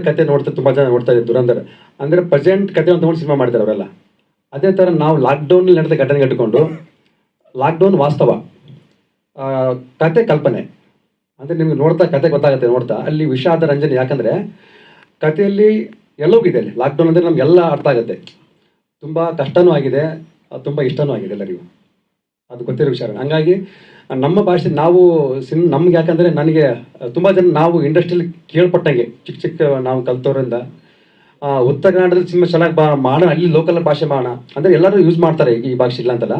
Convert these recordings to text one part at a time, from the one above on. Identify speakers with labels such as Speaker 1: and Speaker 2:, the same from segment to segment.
Speaker 1: ಕತೆ ನೋಡ್ತಾ ತುಂಬ ಜನ ನೋಡ್ತಾ ಇದ್ದಾರೆ ದುರಂಧರ್ ಅಂದರೆ ಪ್ರೆಸೆಂಟ್ ಕತೆ ಅಂತ ಸಿನಿಮಾ ಮಾಡ್ತಾರೆ ಅವರೆಲ್ಲ. ಅದೇ ಥರ ನಾವು ಲಾಕ್ಡೌನಲ್ಲಿ ನಡೆದ ಘಟನೆ ಇಟ್ಟುಕೊಂಡು ಲಾಕ್ಡೌನ್ ವಾಸ್ತವ, ಕತೆ ಕಲ್ಪನೆ ಅಂದರೆ ನಿಮ್ಗೆ ನೋಡ್ತಾ ಕತೆ ಗೊತ್ತಾಗುತ್ತೆ. ನೋಡ್ತಾ ಅಲ್ಲಿ ವಿಷಾದ ರಂಜನೆ, ಯಾಕಂದರೆ ಕಥೆಯಲ್ಲಿ ಎಲ್ಲವೂ ಇದೆ. ಅಲ್ಲಿ ಲಾಕ್ಡೌನ್ ಅಂದರೆ ನಮಗೆಲ್ಲ ಅರ್ಥ ಆಗುತ್ತೆ. ತುಂಬ ಕಷ್ಟನೂ ಆಗಿದೆ, ತುಂಬ ಇಷ್ಟನೂ ಆಗಿದೆ ಎಲ್ಲರಿಗೂ, ಅದು ಗೊತ್ತಿರೋ ವಿಚಾರ. ಹಂಗಾಗಿ ನಮ್ಮ ಭಾಷೆ ನಾವು ನಮ್ಗೆ, ಯಾಕಂದರೆ ನನಗೆ ತುಂಬ ಜನ ನಾವು ಇಂಡಸ್ಟ್ರಿಯಲ್ಲಿ ಕೇಳ್ಪಟ್ಟಂಗೆ ಚಿಕ್ಕ ನಾವು ಕಲ್ತೋರಿಂದ ಉತ್ತರ ಕನ್ನಡದಲ್ಲಿ ಸಿನಿಮಾ ಚೆನ್ನಾಗಿ ಮಾಡೋಣ, ಅಲ್ಲಿ ಲೋಕಲ್ ಭಾಷೆ ಮಾಡೋಣ ಅಂದರೆ ಎಲ್ಲರೂ ಯೂಸ್ ಮಾಡ್ತಾರೆ. ಈ ಭಾಷೆ ಇಲ್ಲ ಅಂತಲ್ಲ,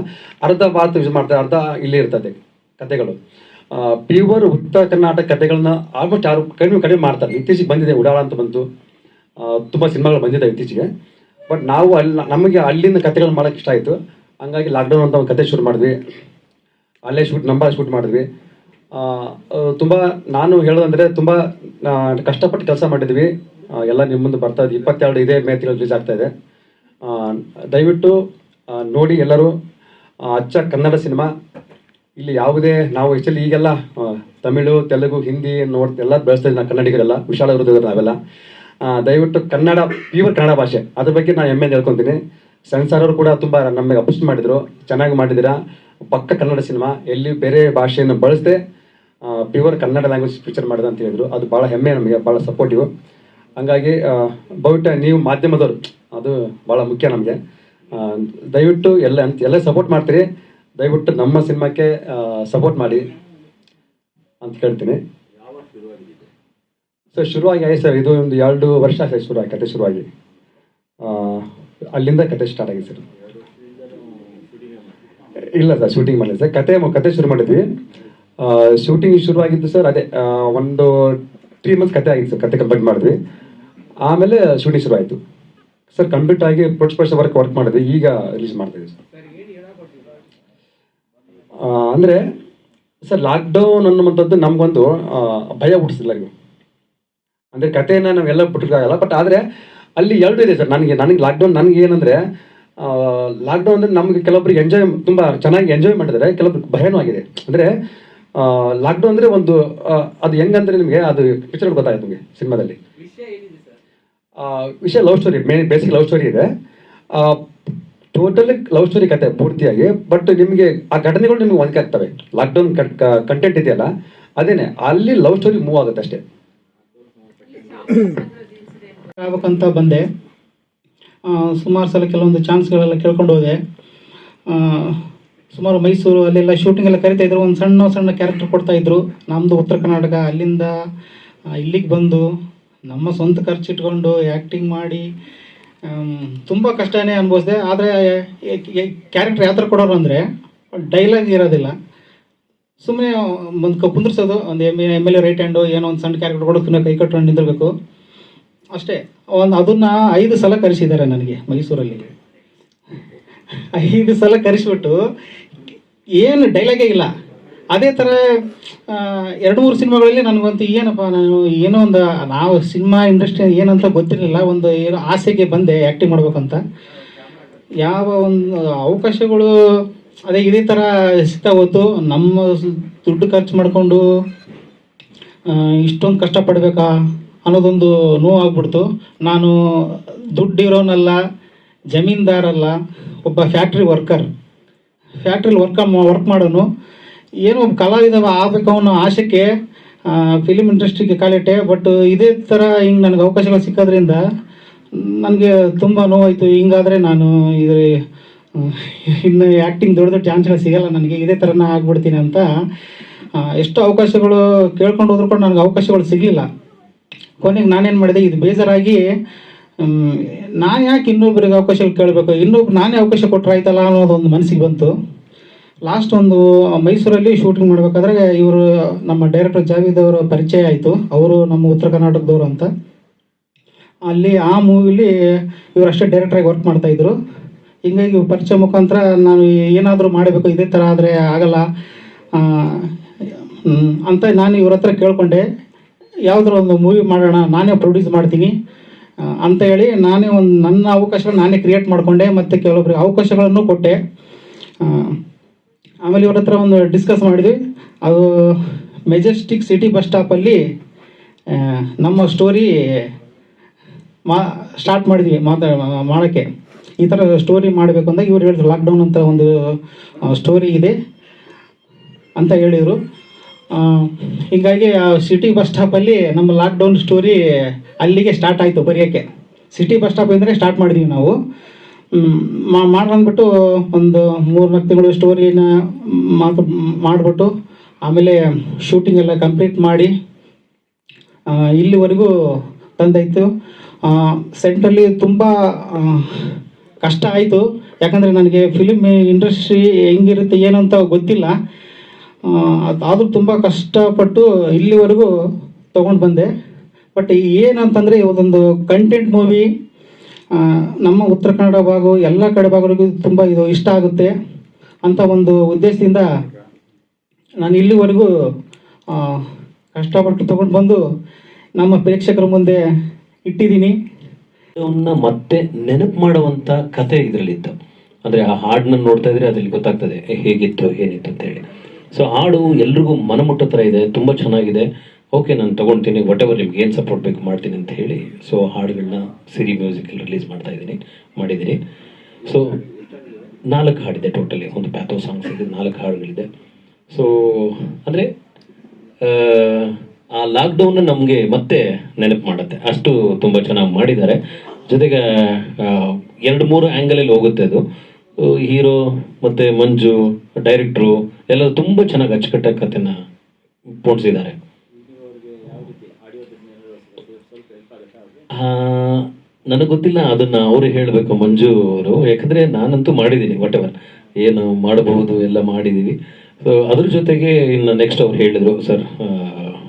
Speaker 1: ಅರ್ಧ ಭಾರತ ಯೂಸ್ ಮಾಡ್ತಾರೆ, ಅರ್ಧ ಇಲ್ಲೇ ಇರ್ತದೆ ಕತೆಗಳು. ಪ್ಯೂವರ್ ಉತ್ತರ ಕರ್ನಾಟಕ ಕತೆಗಳನ್ನ ಆಲ್ಮೋಸ್ಟ್ ಯಾರು ಕಡಿಮೆ ಮಾಡ್ತಾರೆ. ಇತ್ತೀಚೆಗೆ ಬಂದಿದೆ ಉಡಾಳ ಅಂತ ಬಂತು, ತುಂಬ ಸಿನಿಮಾಗಳು ಬಂದಿದೆ ಇತ್ತೀಚೆಗೆ. ಬಟ್ ನಾವು ನಮಗೆ ಅಲ್ಲಿಂದ ಕತೆಗಳು ಮಾಡೋಕ್ಕೆ ಇಷ್ಟ ಆಯಿತು. ಹಂಗಾಗಿ ಲಾಕ್ಡೌನ್ ಅಂತ ಒಂದು ಕತೆ ಶುರು ಮಾಡಿದ್ವಿ. ಅಲ್ಲೇ ಶೂಟ್ ಮಾಡಿದ್ವಿ. ತುಂಬ ನಾನು ಹೇಳೋದಂದರೆ ತುಂಬ ಕಷ್ಟಪಟ್ಟು ಕೆಲಸ ಮಾಡಿದ್ವಿ. ಎಲ್ಲ ನಿಮ್ಮ ಮುಂದೆ ಬರ್ತಾ ಇದೆ. 22 ಇದೇ ಮೇ ತಿಂಗಳು ರಿಲೀಸ್ ಆಗ್ತಾ ಇದೆ. ದಯವಿಟ್ಟು ನೋಡಿ ಎಲ್ಲರೂ. ಅಚ್ಚ ಕನ್ನಡ ಸಿನಿಮಾ. ಇಲ್ಲಿ ಯಾವುದೇ ನಾವು ಆ್ಯಕ್ಚುಲಿ ಈಗೆಲ್ಲ ತಮಿಳು, ತೆಲುಗು, ಹಿಂದಿ ಎಲ್ಲ ಬೆಳೆಸ್ತಾ ಇದ್ದೀವಿ ನಾವು ಕನ್ನಡಿಗರೆಲ್ಲ, ವಿಶಾಲ ಹೃದಯರು ನಾವೆಲ್ಲ. ದಯವಿಟ್ಟು ಕನ್ನಡ, ಪ್ಯೂರ್ ಕನ್ನಡ ಭಾಷೆ, ಅದ್ರ ಬಗ್ಗೆ ನಾನು ಹೆಮ್ಮೆ ಹೇಳ್ಕೊತೀನಿ. ಸೆನ್ಸಾರ್ ಅವರು ಕೂಡ ತುಂಬ ನಮಗೆ ಅಪೋಸ್ಟ್ ಮಾಡಿದರು, ಚೆನ್ನಾಗಿ ಮಾಡಿದ್ದೀರಾ, ಪಕ್ಕ ಕನ್ನಡ ಸಿನಿಮಾ, ಎಲ್ಲಿ ಬೇರೆ ಭಾಷೆಯನ್ನು ಬಳಸದೆ ಪ್ಯೂರ್ ಕನ್ನಡ ಲ್ಯಾಂಗ್ವೇಜ್ ಪಿಕ್ಚರ್ ಮಾಡಿದೆ ಅಂತ ಹೇಳಿದ್ರು. ಅದು ಭಾಳ ಹೆಮ್ಮೆ, ನಮಗೆ ಭಾಳ ಸಪೋರ್ಟಿವ್. ಹಂಗಾಗಿ ಬಹುಶಃ ನೀವು ಮಾಧ್ಯಮದವರು, ಅದು ಭಾಳ ಮುಖ್ಯ ನಮಗೆ. ದಯವಿಟ್ಟು ಎಲ್ಲ ಸಪೋರ್ಟ್ ಮಾಡ್ತೀರಿ. ದಯವಿಟ್ಟು ನಮ್ಮ ಸಿನಿಮಾಕ್ಕೆ ಸಪೋರ್ಟ್ ಮಾಡಿ ಅಂತ ಕೇಳ್ತೀನಿ. ಸರ್ ಶುರುವಾಗಿ ಆಗಿದೆ ಸರ್, ಇದು ಒಂದು 2 ವರ್ಷ ಆಗಿದೆ ಶುರುವಾಗಿ, ಕತೆ ಶುರುವಾಗಿ. ಅಲ್ಲಿಂದ ಕತೆ ಸ್ಟಾರ್ಟ್ ಆಗಿದೆ ಸರ್. ಇಲ್ಲ ಸರ್, ಶೂಟಿಂಗ್ ಮಾಡಿಲ್ಲ ಸರ್, ಕತೆ ಶುರು ಮಾಡಿದ್ವಿ. ಶೂಟಿಂಗ್ ಶುರುವಾಗಿದ್ದು ಸರ್ ಅದೇ ಒಂದು 3 ಮಂತ್ಸ್ ಕತೆ ಆಗಿತ್ತು ಸರ್. ಕತೆ ಕಂಪ್ಲೀಟ್ ಮಾಡಿದ್ವಿ, ಆಮೇಲೆ ಶೂಟಿಂಗ್ ಶುರು ಆಯಿತು ಸರ್. ಕಂಪ್ಲೀಟ್ ಆಗಿ ಪೋಸ್ಟ್ ವರ್ಕ್ ಮಾಡಿದ್ವಿ, ಈಗ ರಿಲೀಸ್ ಮಾಡ್ತಿದ್ವಿ ಸರ್. ಅಂದರೆ ಸರ್ ಲಾಕ್ಡೌನ್ ಅನ್ನುವಂಥದ್ದು ನಮಗೊಂದು ಭಯ ಹುಟ್ಟಿಸಿಲ್ಲ ಇವು. ಅಂದರೆ ಕಥೆಯನ್ನು ನಾವೆಲ್ಲ ಬಿಟ್ಟಿರೋಕ್ಕಾಗಲ್ಲ. ಬಟ್ ಆದರೆ ಅಲ್ಲಿ 2 ಇದೆ ಸರ್. ನನಗೆ ಲಾಕ್ಡೌನ್ ನನಗೆ ಏನಂದರೆ, ಲಾಕ್ಡೌನ್ ಅಂದರೆ ನಮಗೆ ಕೆಲವೊಬ್ಬರಿಗೆ ತುಂಬ ಚೆನ್ನಾಗಿ ಎಂಜಾಯ್ ಮಾಡಿದರೆ, ಕೆಲವೊಬ್ರಿಗೆ ಭಯನೂ ಆಗಿದೆ. ಅಂದರೆ ಲಾಕ್ಡೌನ್ ಅಂದರೆ ಒಂದು ಅದು ಹೆಂಗಂದರೆ ನಿಮಗೆ ಅದು ಪಿಕ್ಚರ್ ಗೊತ್ತಾಗುತ್ತೆ ನಿಮಗೆ. ಸಿನಿಮಾದಲ್ಲಿ ವಿಷಯ love story, basic love story ಇದೆ. ಟೋಟಲಿ ಲವ್ ಸ್ಟೋರಿ ಕತೆ ಪೂರ್ತಿಯಾಗಿ. ಬಟ್ ನಿಮಗೆ ಆ ಘಟನೆಗಳು ನಿಮಗೆ ಹೊಂದಿಕೆ ಆಗ್ತವೆ. ಲಾಕ್ಡೌನ್ ಕಂಟೆಂಟ್ ಇದೆಯಲ್ಲ ಅದೇನೆ, ಅಲ್ಲಿ ಲವ್ ಸ್ಟೋರಿ ಮೂವ್ ಆಗುತ್ತೆ ಅಷ್ಟೇ.
Speaker 2: ಆಗ್ಬೇಕಂತ ಬಂದೆ. ಸುಮಾರು ಸಲ ಕೆಲವೊಂದು ಚಾನ್ಸ್ಗಳೆಲ್ಲ ಕೇಳ್ಕೊಂಡು ಹೋದೆ. ಸುಮಾರು ಮೈಸೂರು ಅಲ್ಲೆಲ್ಲ ಶೂಟಿಂಗ್ ಎಲ್ಲ ಕರಿತಾಯಿದ್ರು. ಒಂದು ಸಣ್ಣ ಕ್ಯಾರೆಕ್ಟರ್ ಕೊಡ್ತಾಯಿದ್ರು. ನಮ್ಮದು ಉತ್ತರ ಕರ್ನಾಟಕ, ಅಲ್ಲಿಂದ ಇಲ್ಲಿಗೆ ಬಂದು ನಮ್ಮ ಸ್ವಂತ ಖರ್ಚಿಟ್ಕೊಂಡು ಆ್ಯಕ್ಟಿಂಗ್ ಮಾಡಿ ತುಂಬ ಕಷ್ಟನೇ ಅನುಭವಿಸಿದೆ. ಆದರೆ ಕ್ಯಾರೆಕ್ಟರ್ ಯಾವ ಥರ ಕೊಡೋರು ಅಂದರೆ, ಡೈಲಾಗ್ ಇರೋದಿಲ್ಲ, ಸುಮ್ಮನೆ ಒಂದು ಕುಂದಿರ್ಸೋದು, ಒಂದು M L A right hand, ಏನೋ ಒಂದು ಸಣ್ಣ ಕ್ಯಾರೆಕ್ಟರ್ ಕೊಡೋದು, ಸುಮ್ಮನೆ ಕೈ ಕಟ್ಕೊಂಡು ನಿಂದಿರಬೇಕು ಅಷ್ಟೇ. ಅದನ್ನು 5 ಸಲ ಕರೆಸಿದ್ದಾರೆ ನನಗೆ ಮೈಸೂರಲ್ಲಿ. 5 ಸಲ ಕರೆಸಿಬಿಟ್ಟು ಏನು ಡೈಲಾಗೇ ಇಲ್ಲ. ಅದೇ ಥರ 2-3 ಸಿನಿಮಾಗಳಲ್ಲಿ ನನಗಂತೂ ಏನಪ್ಪ, ನಾನು ಏನೋ ಒಂದು, ನಾವು ಸಿನಿಮಾ ಇಂಡಸ್ಟ್ರಿ ಏನಂತ ಗೊತ್ತಿರಲಿಲ್ಲ. ಒಂದು ಏನೋ ಆಸೆಗೆ ಬಂದೆ ಆ್ಯಕ್ಟಿಂಗ್ ಮಾಡ್ಬೇಕಂತ. ಯಾವ ಒಂದು ಅವಕಾಶಗಳು ಇದೇ ಥರ ಸಿಗ್ತಾ ಹೋಯ್ತು. ನಮ್ಮ ದುಡ್ಡು ಖರ್ಚು ಮಾಡಿಕೊಂಡು ಇಷ್ಟೊಂದು ಕಷ್ಟಪಡಬೇಕಾ ಅನ್ನೋದೊಂದು ನೋವಾಗ್ಬಿಡ್ತು. ನಾನು ದುಡ್ಡಿರೋನಲ್ಲ, ಜಮೀನ್ದಾರಲ್ಲ, ಒಬ್ಬ ಫ್ಯಾಕ್ಟ್ರಿ ಫ್ಯಾಕ್ಟ್ರಿಲಿ ವರ್ಕ್ ಮಾಡೋನು. ಏನೋ ಒಬ್ಬ ಕಲಾವಿದ ಆಗಬೇಕು ಅನ್ನೋ ಆಸೆಗೆ ಫಿಲಿಮ್ ಇಂಡಸ್ಟ್ರಿಗೆ ಕಾಲಿಟ್ಟೆ. ಬಟ್ ಇದೇ ಥರ ಹಿಂಗೆ ನನಗೆ ಅವಕಾಶಗಳು ಸಿಕ್ಕೋದ್ರಿಂದ ನನಗೆ ತುಂಬ ನೋವಾಯಿತು. ಹಿಂಗಾದರೆ ನಾನು ಇನ್ನು ಆ್ಯಕ್ಟಿಂಗ್ ದೊಡ್ಡ ಚಾನ್ಸ್ಗಳು ಸಿಗಲ್ಲ ನನಗೆ, ಇದೇ ಥರನ ಆಗ್ಬಿಡ್ತೀನಿ ಅಂತ ಎಷ್ಟು ಅವಕಾಶಗಳು ಕೇಳ್ಕೊಂಡು ಹೋದ್ರು ಕೂಡ ನನಗೆ ಅವಕಾಶಗಳು ಸಿಗಲಿಲ್ಲ. ಕೊನೆಗೆ ನಾನೇನು ಮಾಡಿದೆ, ಇದು ಬೇಜಾರಾಗಿ ನಾನು ಯಾಕೆ ಇನ್ನೊಬ್ಬರಿಗೆ ಅವಕಾಶಗಳು ಕೇಳಬೇಕು, ಇನ್ನೊಬ್ರು ನಾನೇ ಅವಕಾಶ ಕೊಟ್ಟರೆ ಆಯ್ತಲ್ಲ ಅನ್ನೋದೊಂದು ಮನಸ್ಸಿಗೆ ಬಂತು. ಲಾಸ್ಟ್ ಒಂದು ಮೈಸೂರಲ್ಲಿ ಶೂಟಿಂಗ್ ಮಾಡಬೇಕಾದ್ರೆ ಇವರು ನಮ್ಮ ಡೈರೆಕ್ಟರ್ ಜಾವೇದ್ ಅವರ ಪರಿಚಯ ಆಯಿತು. ಅವರು ನಮ್ಮ ಉತ್ತರ ಕರ್ನಾಟಕದವರು ಅಂತ. ಅಲ್ಲಿ ಆ ಮೂವಿಲಿ ಇವರಷ್ಟೇ ಡೈರೆಕ್ಟ್ರಾಗಿ ವರ್ಕ್ ಮಾಡ್ತಾಯಿದ್ರು. ಹಿಂಗಾಗಿ ಪರಿಚಯ ಮುಖಾಂತರ ನಾನು ಏನಾದರೂ ಮಾಡಬೇಕು, ಇದೇ ಥರ ಆದರೆ ಆಗಲ್ಲ ಅಂತ ನಾನು ಇವ್ರ ಹತ್ರ ಕೇಳಿಕೊಂಡೆ. ಯಾವುದಾದ್ರು ಒಂದು ಮೂವಿ ಮಾಡೋಣ, ನಾನೇ ಪ್ರೊಡ್ಯೂಸ್ ಮಾಡ್ತೀನಿ ಅಂತ ಹೇಳಿ ನಾನೇ ನನ್ನ ಅವಕಾಶಗಳನ್ನ ನಾನೇ ಕ್ರಿಯೇಟ್ ಮಾಡಿಕೊಂಡೆ. ಮತ್ತು ಕೆಲವೊಬ್ಬರಿಗೆ ಅವಕಾಶಗಳನ್ನು ಕೊಟ್ಟೆ. ಆಮೇಲೆ ಇವ್ರ ಹತ್ರ ಒಂದು ಡಿಸ್ಕಸ್ ಮಾಡಿದ್ವಿ. ಅದು ಮೆಜೆಸ್ಟಿಕ್ ಸಿಟಿ ಬಸ್ ಸ್ಟಾಪಲ್ಲಿ ನಮ್ಮ ಸ್ಟೋರಿ ಮಾ ಸ್ಟಾರ್ಟ್ ಮಾಡಿದ್ವಿ ಮಾಡೋಕ್ಕೆ. ಈ ಥರ ಸ್ಟೋರಿ ಮಾಡಬೇಕು ಅಂತ ಇವ್ರು ಹೇಳಿದ್ರು, ಲಾಕ್ಡೌನ್ ಅಂತ ಒಂದು ಸ್ಟೋರಿ ಇದೆ ಅಂತ ಹೇಳಿದರು. ಹೀಗಾಗಿ ಸಿಟಿ ಬಸ್ ಸ್ಟಾಪಲ್ಲಿ ನಮ್ಮ ಲಾಕ್ಡೌನ್ ಸ್ಟೋರಿ ಅಲ್ಲಿಗೆ ಸ್ಟಾರ್ಟ್ ಆಯಿತು ಬರೆಯೋಕ್ಕೆ. ಸಿಟಿ ಬಸ್ ಸ್ಟಾಪ್ ಅಂದರೆ ಸ್ಟಾರ್ಟ್ ಮಾಡಿದ್ವಿ ನಾವು. ಮಾಡ್ಬಂದ್ಬಿಟ್ಟು ಒಂದು 3-4 ತಿಂಗಳು ಸ್ಟೋರಿನ ಮಾಡಿಬಿಟ್ಟು ಆಮೇಲೆ ಶೂಟಿಂಗ್ ಎಲ್ಲ ಕಂಪ್ಲೀಟ್ ಮಾಡಿ ಇಲ್ಲಿವರೆಗೂ ತಂದಾಯಿತು. ಸೆಂಟ್ರಲ್ಲಿ ತುಂಬ ಕಷ್ಟ ಆಯಿತು, ಯಾಕಂದರೆ ನನಗೆ ಫಿಲಿಮ್ ಇಂಡಸ್ಟ್ರಿ ಹೆಂಗಿರುತ್ತೆ ಏನು ಅಂತ ಗೊತ್ತಿಲ್ಲ. ಆದರೂ ತುಂಬ ಕಷ್ಟಪಟ್ಟು ಇಲ್ಲಿವರೆಗೂ ತೊಗೊಂಡು ಬಂದೆ. ಬಟ್ ಏನಂತಂದರೆ ಇವತ್ತೊಂದು ಕಂಟೆಂಟ್ ಮೂವಿ ನಮ್ಮ ಉತ್ತರ ಕನ್ನಡ ಭಾಗ ಎಲ್ಲ ಕಡೆ ಭಾಗಗಳಿಗೂ ತುಂಬ ಇದು ಇಷ್ಟ ಆಗುತ್ತೆ ಅಂತ ಒಂದು ಉದ್ದೇಶದಿಂದ ನಾನು ಇಲ್ಲಿವರೆಗೂ ಕಷ್ಟಪಟ್ಟು ತೊಗೊಂಡು ಬಂದು ನಮ್ಮ ಪ್ರೇಕ್ಷಕರ ಮುಂದೆ ಇಟ್ಟಿದ್ದೀನಿ.
Speaker 3: ಅವನ್ನ ಮತ್ತೆ ನೆನಪು ಮಾಡುವಂಥ ಕತೆ ಇದರಲ್ಲಿತ್ತು. ಅಂದರೆ ಆ ಹಾಡನ್ನ ನೋಡ್ತಾ ಇದ್ರೆ ಅದ್ರಲ್ಲಿ ಗೊತ್ತಾಗ್ತದೆ ಹೇಗಿತ್ತು ಏನಿತ್ತು ಅಂತ ಹೇಳಿ. ಸೊ ಹಾಡು ಎಲ್ರಿಗೂ ಮನಮುಟ್ಟೋ ಥರ ಇದೆ, ತುಂಬ ಚೆನ್ನಾಗಿದೆ. ಓಕೆ, ನಾನು ತೊಗೊಳ್ತೀನಿ, ವಾಟ್ ಎವರ್ ನಿಮ್ಗೆ ಏನು ಸಪೋರ್ಟ್ ಬೇಕು ಮಾಡ್ತೀನಿ ಅಂತ ಹೇಳಿ ಸೊ ಹಾಡುಗಳನ್ನ ಸಿರಿ ಮ್ಯೂಸಿಕಲ್ಲಿ ರಿಲೀಸ್ ಮಾಡಿದ್ದೀನಿ. ಸೊ 4 ಹಾಡಿದೆ ಟೋಟಲಿ, ಒಂದು ಪ್ಯಾಥೋ ಸಾಂಗ್ಸ್ ಇದೆ, 4 ಹಾಡುಗಳಿದೆ. ಸೊ ಅಂದರೆ ಆ ಲಾಕ್ಡೌನ್ ನಮಗೆ ಮತ್ತೆ ನೆನಪು ಮಾಡುತ್ತೆ, ಅಷ್ಟು ತುಂಬ ಚೆನ್ನಾಗಿ ಮಾಡಿದ್ದಾರೆ. ಜೊತೆಗೆ 2-3 ಆ್ಯಂಗಲಲ್ಲಿ ಹೋಗುತ್ತೆ ಅದು. ಹೀರೋ ಮತ್ತು ಮಂಜು ಡೈರೆಕ್ಟ್ರು ಎಲ್ಲರೂ ತುಂಬ ಚೆನ್ನಾಗಿ ಅಚ್ಚುಕಟ್ಟಾಗಿ ಕಥೆನ ಪೋಣಿಸಿದ್ದಾರೆ. ನನಗೆ ಗೊತ್ತಿಲ್ಲ, ಅದನ್ನ ಅವರು ಹೇಳಬೇಕು ಮಂಜು ಅವರು, ಯಾಕಂದರೆ ನಾನಂತೂ ಮಾಡಿದ್ದೀನಿ ವಾಟ್ ಎವರ್ ಏನು ಮಾಡಬಹುದು ಎಲ್ಲ ಮಾಡಿದ್ದೀವಿ. ಸೊ ಅದ್ರ ಜೊತೆಗೆ ಇನ್ನು ನೆಕ್ಸ್ಟ್ ಅವ್ರು ಹೇಳಿದರು, ಸರ್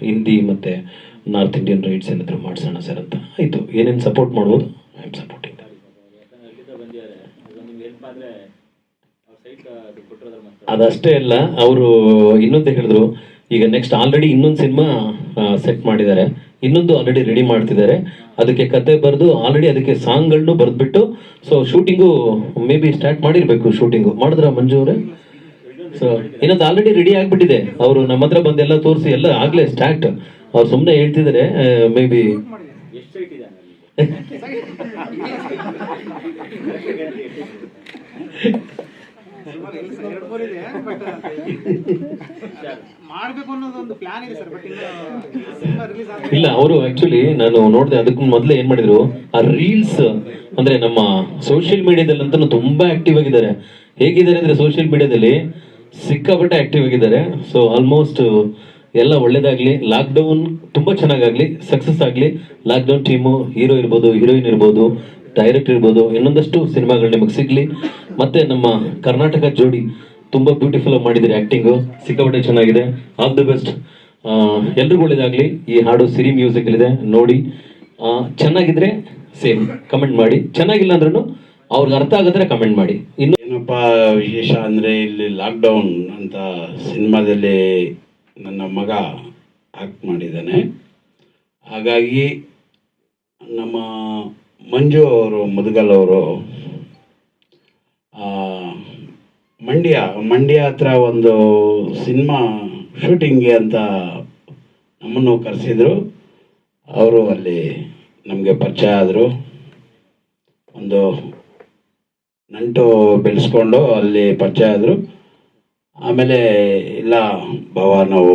Speaker 3: ಹಿಂದಿ ಮತ್ತು ನಾರ್ತ್ ಇಂಡಿಯನ್ ರೈಟ್ಸ್ ಏನಾದರೂ ಮಾಡಿಸೋಣ ಸರ್ ಅಂತ. ಆಯಿತು, ಏನೇನು ಸಪೋರ್ಟ್ ಮಾಡ್ಬೋದು ಐ ಆಮ್ ಸಪೋರ್ಟಿಂಗ್. ಅದಷ್ಟೇ ಅಲ್ಲ, ಅವರು ಇನ್ನೊಂದು ಹೇಳಿದ್ರು, ಈಗ ನೆಕ್ಸ್ಟ್ ಆಲ್ರೆಡಿ ಇನ್ನೊಂದು ಸಿನಿಮಾ ಸೆಟ್ ಮಾಡಿದ್ದಾರೆ, ಇನ್ನೊಂದು ಆಲ್ರೆಡಿ ರೆಡಿ ಮಾಡ್ತಿದ್ದಾರೆ, ಅದಕ್ಕೆ ಕತೆ ಬರೆದು ಆಲ್ರೆಡಿ ಅದಕ್ಕೆ ಸಾಂಗ್ಗಳನ್ನು ಬರೆದ್ಬಿಟ್ಟು so shooting may be start ಮಾಡಿರಬೇಕು. ಶೂಟಿಂಗು ಮಾಡಿದ್ರ ಮಂಜು ಅವರೇ? ಸೊ ಇನ್ನೊಂದು ಆಲ್ರೆಡಿ ರೆಡಿ ಆಗಿಬಿಟ್ಟಿದೆ. ಅವರು ನಮ್ಮ ಹತ್ರ ಬಂದೆಲ್ಲ ತೋರಿಸಿ ಎಲ್ಲ ಆಗಲೇ ಸ್ಟಾರ್ಟ್. ಅವ್ರು ಸುಮ್ಮನೆ ಹೇಳ್ತಿದ್ದಾರೆ ಮೇ ಬಿ ಇಲ್ಲ, ಅವರು ಆಕ್ಚುಲಿ ನಾನು ನೋಡಿದೆ, ಅದಕ್ಕೂ ಮೊದಲೇ ಏನ್ ಮಾಡಿದ್ರು, ಆ ರೀಲ್ಸ್ ಅಂದ್ರೆ ನಮ್ಮ ಸೋಷಿಯಲ್ ಮೀಡಿಯಾದಲ್ಲಂತೂ ತುಂಬಾ ಆಕ್ಟಿವ್ ಆಗಿದ್ದಾರೆ. ಹೇಗಿದ್ದಾರೆ ಅಂದ್ರೆ ಸೋಷಿಯಲ್ ಮೀಡಿಯಾದಲ್ಲಿ ಸಿಕ್ಕಾಪಟ್ಟೆ ಆಕ್ಟಿವ್ ಆಗಿದ್ದಾರೆ. ಸೊ ಆಲ್ಮೋಸ್ಟ್ ಎಲ್ಲ ಒಳ್ಳೇದಾಗ್ಲಿ, ಲಾಕ್ಡೌನ್ ತುಂಬಾ ಚೆನ್ನಾಗಾಗ್ಲಿ, ಸಕ್ಸಸ್ ಆಗಲಿ. ಲಾಕ್ಡೌನ್ ಟೀಮು ಹೀರೋ ಇರ್ಬೋದು, ಹೀರೋಯಿನ್ ಇರ್ಬೋದು, ಡೈರೆಕ್ಟರ್ ಇರ್ಬೋದು, ಇನ್ನೊಂದಷ್ಟು ಸಿನಿಮಾಗಳು ನಿಮಗೆ ಸಿಗ್ಲಿ. ಮತ್ತೆ ನಮ್ಮ ಕರ್ನಾಟಕ ಜೋಡಿ ತುಂಬಾ ಬ್ಯೂಟಿಫುಲ್ ಆಗಿ ಮಾಡಿದಿರಿ, ಆಕ್ಟಿಂಗು ಸಿಕ್ಕಾಪಟ್ಟೆ ಚೆನ್ನಾಗಿದೆ. ಆಲ್ ದಿ ಬೆಸ್ಟ್, ಎಲ್ರಿಗೂ ಒಳ್ಳೇದಾಗ್ಲಿ. ಈ ಹಾಡು ಸಿರಿ ಮ್ಯೂಸಿಕ್ ಇದೆ, ನೋಡಿ. ಚೆನ್ನಾಗಿದ್ರೆ ಸೇಮ್ ಕಮೆಂಟ್ ಮಾಡಿ, ಚೆನ್ನಾಗಿಲ್ಲ ಅಂದ್ರೂ ಅವ್ರಿಗೆ ಅರ್ಥ ಆಗಿದ್ರೆ ಕಮೆಂಟ್ ಮಾಡಿ. ಇನ್ನು
Speaker 4: ಏನಪ್ಪ ವಿಶೇಷ ಅಂದರೆ, ಇಲ್ಲಿ ಲಾಕ್ಡೌನ್ ಅಂತ ಸಿನಿಮಾದಲ್ಲಿ ನನ್ನ ಮಗ ಆ್ಯಕ್ಟ್ ಮಾಡಿದ್ದಾನೆ. ಹಾಗಾಗಿ ನಮ್ಮ ಮಂಜು ಅವರು, ಮುದುಗಲ್ ಅವರು ಮಂಡ್ಯ ಹತ್ರ ಒಂದು ಸಿನಿಮಾ ಶೂಟಿಂಗ್ಗೆ ಅಂತ ನಮ್ಮನ್ನು ಕರೆಸಿದ್ರು. ಅವರು ಅಲ್ಲಿ ನಮಗೆ ಪರಿಚಯ ಆದರು, ಒಂದು ನಂಟು ಬೆಳೆಸ್ಕೊಂಡು ಅಲ್ಲಿ ಪರಿಚಯ ಆದರು. ಆಮೇಲೆ ಇಲ್ಲ ಬಾವ, ನಾವು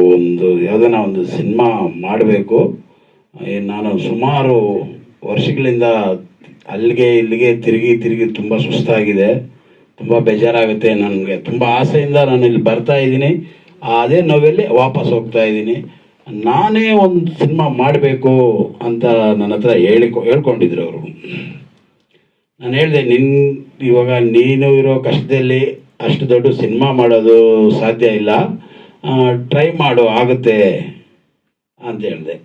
Speaker 4: ಯಾವುದನ್ನ ಒಂದು ಸಿನಿಮಾ ಮಾಡಬೇಕು, ನಾನು ಸುಮಾರು ವರ್ಷಗಳಿಂದ ಅಲ್ಲಿಗೆ ಇಲ್ಲಿಗೆ ತಿರುಗಿ ತುಂಬ ಸುಸ್ತಾಗಿದೆ, ತುಂಬ ಬೇಜಾರಾಗುತ್ತೆ, ನನಗೆ ತುಂಬ ಆಸೆಯಿಂದ ನಾನು ಇಲ್ಲಿ ಬರ್ತಾ ಇದ್ದೀನಿ, ಅದೇ ನೋವಲ್ಲಿ ವಾಪಸ್ ಹೋಗ್ತಾ ಇದ್ದೀನಿ. ನಾನೇ ಒಂದು ಸಿನಿಮಾ ಮಾಡಬೇಕು ಅಂತ ನನ್ನ ಹತ್ರ ಹೇಳ್ಕೊಂಡಿದ್ರು ಅವರು. ನಾನು ಹೇಳಿದೆ, ಇವಾಗ ನೀನು ಇರೋ ಕಷ್ಟದಲ್ಲಿ ಅಷ್ಟು ದೊಡ್ಡ ಸಿನಿಮಾ ಮಾಡೋದು ಸಾಧ್ಯ ಇಲ್ಲ, ಟ್ರೈ ಮಾಡು, ಆಗುತ್ತೆ ಅಂತ ಹೇಳಿದೆ.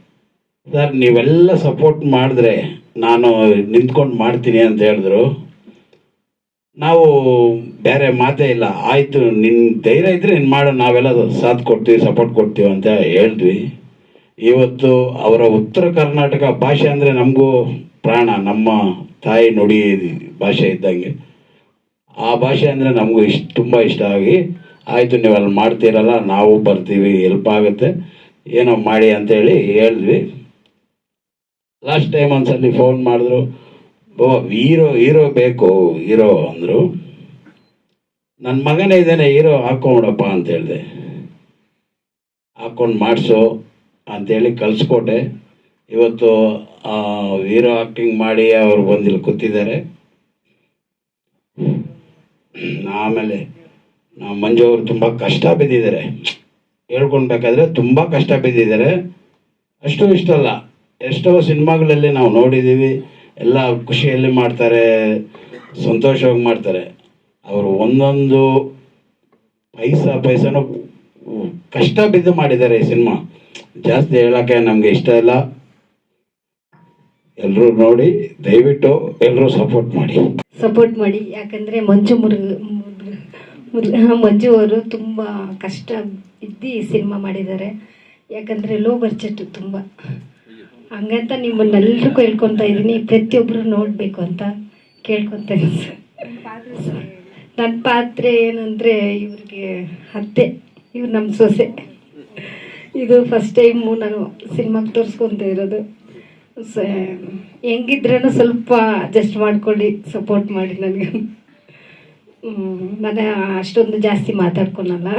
Speaker 4: ಸರ್ ನೀವೆಲ್ಲ ಸಪೋರ್ಟ್ ಮಾಡಿದ್ರೆ ನಾನು ನಿಂತ್ಕೊಂಡು ಮಾಡ್ತೀನಿ ಅಂತ ಹೇಳಿದ್ರು. ನಾವು ಬೇರೆ ಮಾತೇ ಇಲ್ಲ, ಆಯಿತು ನಿನ್ನ ಧೈರ್ಯ ಇದ್ದರೆ ನೀನು ಮಾಡು, ನಾವೆಲ್ಲ ಸಾಥ್ ಕೊಡ್ತೀವಿ, ಸಪೋರ್ಟ್ ಕೊಡ್ತೀವಿ ಅಂತ ಹೇಳಿದ್ವಿ. ಇವತ್ತು ಅವರ ಉತ್ತರ ಕರ್ನಾಟಕ ಭಾಷೆ ಅಂದರೆ ನಮಗೂ ಪ್ರಾಣ, ನಮ್ಮ ತಾಯಿ ನುಡಿ ಭಾಷೆ ಇದ್ದಂಗೆ. ಆ ಭಾಷೆ ಅಂದರೆ ನಮಗೂ ತುಂಬ ಇಷ್ಟ ಆಗಿ, ಆಯಿತು ನೀವು ಅಲ್ಲಿ ಮಾಡ್ತೀರಲ್ಲ, ನಾವು ಬರ್ತೀವಿ, ಹೆಲ್ಪ್ ಆಗುತ್ತೆ, ಏನೋ ಮಾಡಿ ಅಂತೇಳಿ ಹೇಳಿದ್ವಿ. ಲಾಸ್ಟ್ ಟೈಮ್ ಒಂದ್ಸಲಿ ಫೋನ್ ಮಾಡಿದ್ರು, ಓ ಹೀರೋ ಬೇಕು ಹೀರೋ ಅಂದರು. ನನ್ನ ಮಗನೇ ಇದ್ದಾನೆ ಹೀರೋ ಹಾಕೊಂಬಿಡಪ್ಪ ಅಂತ ಹೇಳಿದೆ. ಹಾಕ್ಕೊಂಡು ಮಾಡಿಸು ಅಂಥೇಳಿ ಕಳಿಸ್ಕೊಟ್ಟೆ. ಇವತ್ತು ಹೀರೋ ಆ್ಯಕ್ಟಿಂಗ್ ಮಾಡಿ ಅವರು ಬಂದಿಲ್ಲಿ ಕೂತಿದ್ದಾರೆ. ಆಮೇಲೆ ನಮ್ಮ ಮಂಜು ಅವರು ತುಂಬ ಕಷ್ಟ ಬಿದ್ದಿದ್ದಾರೆ, ಹೇಳ್ಕೊಳ್ಬೇಕಾದ್ರೆ ತುಂಬ ಕಷ್ಟ ಬಿದ್ದಿದ್ದಾರೆ. ಅಷ್ಟು ಇಷ್ಟಲ್ಲ, ಎಷ್ಟೋ ಸಿನಿಮಾಗಳಲ್ಲಿ ನಾವು ನೋಡಿದ್ದೀವಿ, ಎಲ್ಲ ಖುಷಿಯಲ್ಲಿ ಮಾಡ್ತಾರೆ, ಸಂತೋಷವಾಗಿ ಮಾಡ್ತಾರೆ. ಅವರು ಒಂದೊಂದು ಪೈಸಾನು ಕಷ್ಟ ಬಿದ್ದು ಮಾಡಿದ್ದಾರೆ ಈ ಸಿನಿಮಾ. ಜಾಸ್ತಿ ಹೇಳೋಕ್ಕೆ ನಮಗೆ ಇಷ್ಟ ಇಲ್ಲ. ಎಲ್ಲರೂ ನೋಡಿ, ದಯವಿಟ್ಟು ಎಲ್ಲರೂ ಸಪೋರ್ಟ್ ಮಾಡಿ.
Speaker 5: ಯಾಕಂದರೆ ಮಂಜು ಅವರು ತುಂಬ ಕಷ್ಟ ಇದ್ದು ಈ ಸಿನಿಮಾ ಮಾಡಿದ್ದಾರೆ. ಯಾಕಂದರೆ ಲೋ ಬಡ್ಜೆಟ್ ತುಂಬ, ಹಂಗಂತ ನಿಮ್ಮನ್ನೆಲ್ಲರಿಗೂ ಹೇಳ್ಕೊತಾ ಇದ್ದೀನಿ, ಪ್ರತಿಯೊಬ್ಬರು ನೋಡಬೇಕು ಅಂತ ಕೇಳ್ಕೊತಾ ಇದ್ದೀನಿ. ನನ್ನ ಪಾತ್ರೆ ಏನಂದರೆ ಇವ್ರಿಗೆ ಅತ್ತೆ, ಇವ್ರು ನಮ್ಮ ಸೊಸೆ. ಇದು ಫಸ್ಟ್ ಟೈಮು ನಾನು ಸಿನಿಮಾಗೆ ತೋರಿಸ್ಕೊತಾ ಇರೋದು. ಹೆಂಗಿದ್ರೂ ಸ್ವಲ್ಪ ಅಡ್ಜಸ್ಟ್ ಮಾಡ್ಕೊಳ್ಳಿ, ಸಪೋರ್ಟ್ ಮಾಡಿ ನನಗೆ. ನಾನು ಅಷ್ಟೊಂದು ಜಾಸ್ತಿ ಮಾತಾಡ್ಕೊಳಲ್ಲ,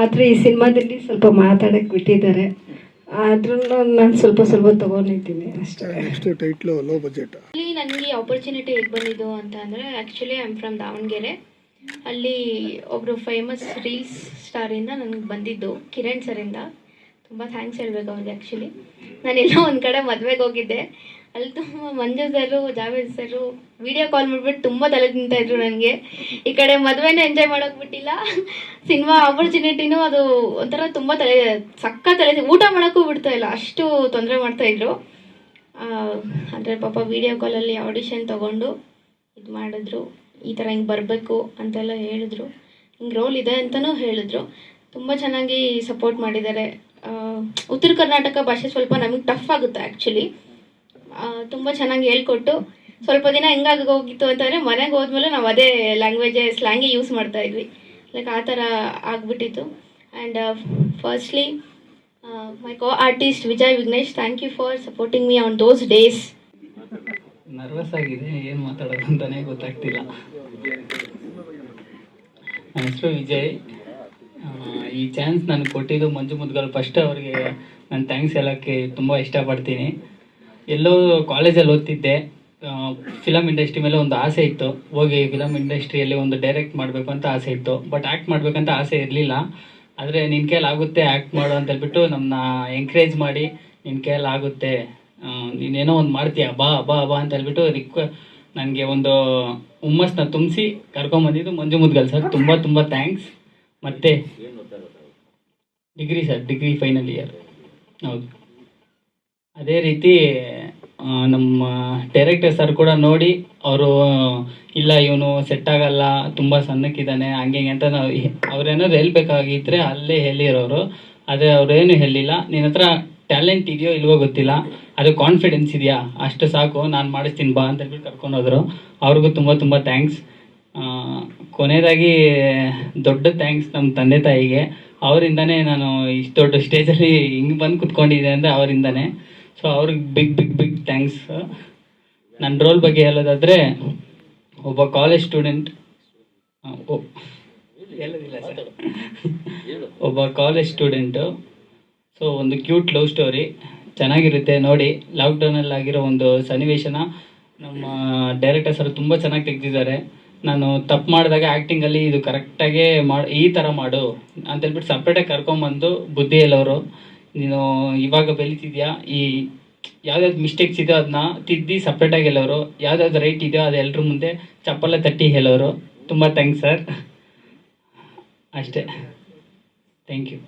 Speaker 5: ಆದರೆ ಈ ಸಿನಿಮಾದಲ್ಲಿ ಸ್ವಲ್ಪ ಮಾತಾಡೋಕ್ಕೆ ಬಿಟ್ಟಿದ್ದಾರೆ. ಆದ್ರೂ ನಾನು ಸ್ವಲ್ಪ ತೊಗೊಂಡಿದ್ದೀನಿ ಅಷ್ಟೇ.
Speaker 6: Next title low budget.
Speaker 7: ಅಲ್ಲಿ ನನಗೆ ಆಪರ್ಚುನಿಟಿ ಹೇಗೆ ಬಂದಿದ್ದು ಅಂತ ಅಂದರೆ, actually I am from Davanagere. ಅಲ್ಲಿ ಒಬ್ಬರು ಫೇಮಸ್ ರೀಲ್ಸ್ ಸ್ಟಾರಿಂದ ನನಗೆ ಬಂದಿದ್ದು, ಕಿರಣ್ ಸರಿಂದ. ತುಂಬ ಥ್ಯಾಂಕ್ಸ್ ಹೇಳಬೇಕು ಅವ್ರಿಗೆ. ಆ್ಯಕ್ಚುಲಿ ನಾನೆಲ್ಲ ಒಂದು ಕಡೆ ಮದುವೆಗೆ ಹೋಗಿದ್ದೆ, ಅಲ್ಲಿ ತುಂಬ ಮಂಜು ಸರು, ಜಾವೇದ್ ಸರು ವಿಡಿಯೋ ಕಾಲ್ ಮಾಡಿಬಿಟ್ಟು ತುಂಬ ತಲೆ ತಿಂತಾಯಿದ್ರು ನನಗೆ. ಈ ಕಡೆ ಮದುವೆನೇ ಎಂಜಾಯ್ ಮಾಡೋಕೆ ಬಿಟ್ಟಿಲ್ಲ, ಸಿನಿಮಾ ಆಪರ್ಚುನಿಟಿನೂ ಅದು ಒಂಥರ ತುಂಬ ತಲೆ ಊಟ ಮಾಡೋಕ್ಕೂ ಬಿಡ್ತಾ ಇಲ್ಲ, ಅಷ್ಟು ತೊಂದರೆ ಮಾಡ್ತಾಯಿದ್ರು. ಅಂದರೆ ಪಾಪ ವಿಡಿಯೋ ಕಾಲಲ್ಲಿ ಆಡಿಷನ್ ತೊಗೊಂಡು ಇದು ಮಾಡಿದ್ರು, ಈ ಥರ ಹಿಂಗೆ ಬರಬೇಕು ಅಂತೆಲ್ಲ ಹೇಳಿದ್ರು, ಹಿಂಗೆ ರೋಲ್ ಇದೆ ಅಂತಲೂ ಹೇಳಿದ್ರು. ತುಂಬ ಚೆನ್ನಾಗಿ ಸಪೋರ್ಟ್ ಮಾಡಿದ್ದಾರೆ. ಉತ್ತರ ಕರ್ನಾಟಕ ಭಾಷೆ ಸ್ವಲ್ಪ ನಮಗೆ ಟಫ್ ಆಗುತ್ತೆ ಆ್ಯಕ್ಚುಲಿ. ತುಂಬ ಚೆನ್ನಾಗಿ ಹೇಳ್ಕೊಟ್ಟು, ಸ್ವಲ್ಪ ದಿನ ಹೆಂಗಾಗಿ ಹೋಗಿತ್ತು ಅಂತಂದರೆ ಮನೆಗೆ ಹೋದ್ಮೇಲೆ ನಾವು ಅದೇ ಸ್ಲ್ಯಾಂಗೇ ಯೂಸ್ ಮಾಡ್ತಾಯಿದ್ವಿ, ಲೈಕ್ ಆ ಥರ ಆಗಿಬಿಟ್ಟಿತ್ತು. And firstly my co artist Vijay Vignesh, thank you for supporting me on those days.
Speaker 2: Nervous ಆಗಿದೆ, ಏನು ಮಾತಾಡೋದು ಅಂತಲೇ ಗೊತ್ತಾಗ್ತಿಲ್ಲ. ನನ್ನ ಹೆಸರು ವಿಜಯ್. ಈ ಚಾನ್ಸ್ ನನಗೆ ಕೊಟ್ಟಿದ್ದು ಮಂಜು ಮುದ್ಗಲ್, ಫಸ್ಟ್ ಅವ್ರಿಗೆ ನಾನು ಥ್ಯಾಂಕ್ಸ್ ಹೇಳೋಕ್ಕೆ ತುಂಬ ಇಷ್ಟಪಡ್ತೀನಿ. ಎಲ್ಲೋ ಕಾಲೇಜಲ್ಲಿ ಓದ್ತಿದ್ದೆ, ಫಿಲಮ್ ಇಂಡಸ್ಟ್ರಿ ಮೇಲೆ ಒಂದು ಆಸೆ ಇತ್ತು, ಹೋಗಿ ಫಿಲಮ್ ಇಂಡಸ್ಟ್ರಿಯಲ್ಲಿ ಒಂದು ಡೈರೆಕ್ಟ್ ಮಾಡಬೇಕು ಅಂತ ಆಸೆ ಇತ್ತು. ಬಟ್ ಆ್ಯಕ್ಟ್ ಮಾಡಬೇಕಂತ ಆಸೆ ಇರಲಿಲ್ಲ. ಆದರೆ ನಿನ್ನ ಕೈಯಲ್ಲಿ ಆಗುತ್ತೆ ಆ್ಯಕ್ಟ್ ಮಾಡು ಅಂತ ಹೇಳ್ಬಿಟ್ಟು ನಮ್ಮನ್ನ ಎಂಕರೇಜ್ ಮಾಡಿ, ನಿನ್ನ ಕೈಯಲ್ಲಿ ಆಗುತ್ತೆ, ನೀನೇನೋ ಒಂದು ಮಾಡ್ತೀಯ, ಬಾ ಬಾ ಬಾ ಅಂತ ಹೇಳ್ಬಿಟ್ಟು ನನಗೆ ಒಂದು ಹುಮ್ಮಸ್ನ ತುಂಬಿಸಿ ಕರ್ಕೊಂಬಂದಿದ್ದು ಮಂಜು ಮುದ್ಗಲ್ ಸರ್. ತುಂಬ ತುಂಬ ಥ್ಯಾಂಕ್ಸ್. ಮತ್ತು ಡಿಗ್ರಿ ಫೈನಲ್ ಇಯರ್. ಹೌದು, ಅದೇ ರೀತಿ ನಮ್ಮ ಡೈರೆಕ್ಟರ್ ಸರ್ ಕೂಡ ನೋಡಿ ಅವರು, ಇಲ್ಲ ಇವನು ಸೆಟ್ ಆಗಲ್ಲ, ತುಂಬ ಸಣ್ಣಕ್ಕಿದ್ದಾನೆ, ಹಂಗೆ ಅಂತ ನಾವು ಅವ್ರೇನಾದ್ರು ಹೇಳ್ಬೇಕಾಗಿದ್ರೆ ಅಲ್ಲೇ ಹೇಳಿರೋರು. ಅದೇ ಅವ್ರೇನು ಹೇಳಿಲ್ಲ, ನಿನ್ನ ಹತ್ರ ಟ್ಯಾಲೆಂಟ್ ಇದೆಯೋ ಇಲ್ವೋ ಗೊತ್ತಿಲ್ಲ, ಅದು ಕಾನ್ಫಿಡೆನ್ಸ್ ಇದೆಯಾ ಅಷ್ಟು ಸಾಕು, ನಾನು ಮಾಡಿಸ್ತೀನಿ ಬಾ ಅಂತ ಹೇಳ್ಬಿಟ್ಟು ಕರ್ಕೊಂಡೋದ್ರು. ಅವ್ರಿಗೂ ತುಂಬ ತುಂಬ ಥ್ಯಾಂಕ್ಸ್. ಕೊನೆಯದಾಗಿ ದೊಡ್ಡ ಥ್ಯಾಂಕ್ಸ್ ನಮ್ಮ ತಂದೆ ತಾಯಿಗೆ. ಅವರಿಂದನೇ ನಾನು ಇಷ್ಟು ದೊಡ್ಡ ಸ್ಟೇಜಲ್ಲಿ ಹಿಂಗೆ ಬಂದು ಕುತ್ಕೊಂಡಿದ್ದೆ ಅಂದರೆ ಅವರಿಂದನೇ. ಸೊ ಅವ್ರಿಗೆ ಬಿಗ್ ಥ್ಯಾಂಕ್ಸ್. ನನ್ನ ರೋಲ್ ಬಗ್ಗೆ ಹೇಳೋದಾದರೆ, ಒಬ್ಬ ಕಾಲೇಜ್ ಸ್ಟೂಡೆಂಟ್, ಹೇಳೋದಿಲ್ಲ ಸರ್, ಒಬ್ಬ ಕಾಲೇಜ್ ಸ್ಟೂಡೆಂಟು. ಸೊ ಒಂದು ಕ್ಯೂಟ್ ಲವ್ ಸ್ಟೋರಿ ಚೆನ್ನಾಗಿರುತ್ತೆ ನೋಡಿ. ಲಾಕ್ಡೌನಲ್ಲಿ ಆಗಿರೋ ಒಂದು ಸನ್ನಿವೇಶನ ನಮ್ಮ ಡೈರೆಕ್ಟರ್ ಸರ್ ತುಂಬ ಚೆನ್ನಾಗಿ ತೆಗೆದಿದ್ದಾರೆ. ನಾನು ತಪ್ಪು ಮಾಡಿದಾಗ ಆ್ಯಕ್ಟಿಂಗಲ್ಲಿ ಇದು ಕರೆಕ್ಟಾಗೆ ಈ ಥರ ಮಾಡು ಅಂತೇಳ್ಬಿಟ್ಟು ಸಪ್ರೇಟಾಗಿ ಕರ್ಕೊಂಬಂದು ಬುದ್ಧಿ ಹೇಳೋರು. ನೀನು ಇವಾಗ ಬೆಳೀತಿದ್ಯಾ, ಈ ಯಾವ್ದಾವ್ದು ಮಿಸ್ಟೇಕ್ಸ್ ಇದೆಯೋ ಅದನ್ನ ತಿದ್ದಿ ಸಪ್ರೇಟಾಗಿ ಹೇಳೋರು, ಯಾವ್ದಾವ್ದು ರೈಟ್ ಇದೆಯೋ ಅದು ಎಲ್ಲರ ಮುಂದೆ ಚಪ್ಪಲ್ಲ ತಟ್ಟಿ ಹೇಳೋರು. ತುಂಬ ಥ್ಯಾಂಕ್ಸ್ ಸರ್. ಅಷ್ಟೇ, ಥ್ಯಾಂಕ್ ಯು.